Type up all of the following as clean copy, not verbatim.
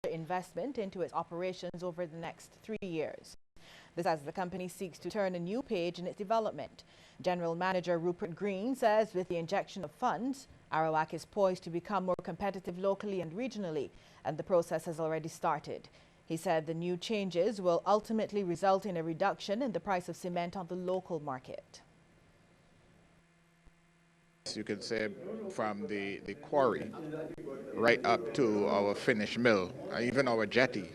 investment into its operations over the next 3 years. This as the company seeks to turn a new page in its development. General Manager Rupert Green says with the injection of funds, Arawak is poised to become more competitive locally and regionally, and the process has already started. He said the new changes will ultimately result in a reduction in the price of cement on the local market. You could say from the quarry right up to our finished mill, even our jetty,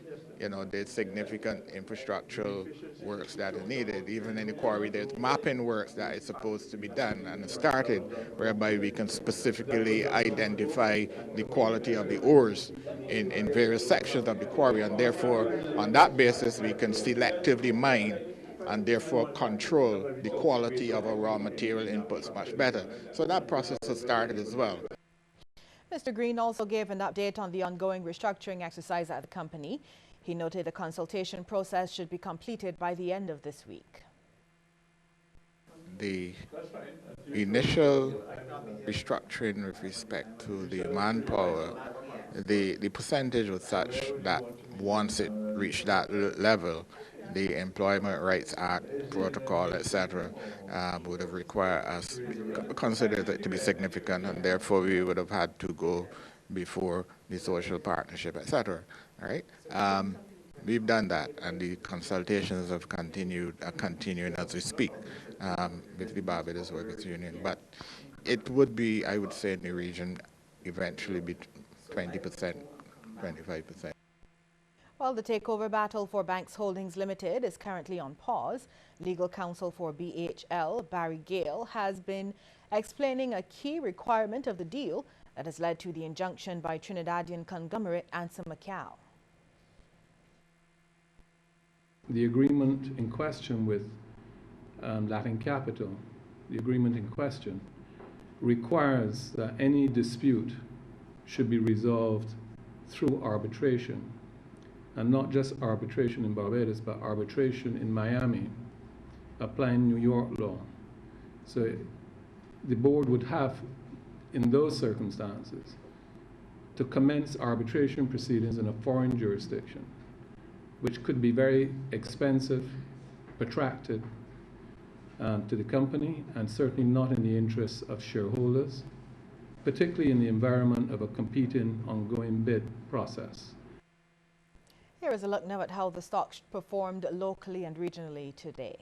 there's significant infrastructural works that are needed. Even in the quarry, there's mapping works that is supposed to be done and started, whereby we can specifically identify the quality of the ores in various sections of the quarry, and therefore, on that basis, we can selectively mine and therefore control the quality of our raw material inputs much better. So that process has started as well. Mr. Green also gave an update on the ongoing restructuring exercise at the company. He noted the consultation process should be completed by the end of this week. The initial restructuring with respect to the manpower, the percentage was such that once it reached that level, the Employment Rights Act, protocol, etc., would have required us, considered it to be significant, and therefore we would have had to go before the social partnership, etc. Right? We've done that, and the consultations have are continuing as we speak with the Barbados Workers Union. But it would be, I would say, in the region, eventually be 20%, 25%. While the takeover battle for Banks Holdings Limited is currently on pause, legal counsel for BHL, Barry Gale, has been explaining a key requirement of the deal that has led to the injunction by Trinidadian conglomerate Ansa Macau. The agreement in question with Latin Capital, the agreement in question, requires that any dispute should be resolved through arbitration. And not just arbitration in Barbados, but arbitration in Miami, applying New York law. So the board would have, in those circumstances, to commence arbitration proceedings in a foreign jurisdiction, which could be very expensive, protracted to the company, and certainly not in the interests of shareholders, particularly in the environment of a competing ongoing bid process. Here is a look now at how the stock performed locally and regionally today.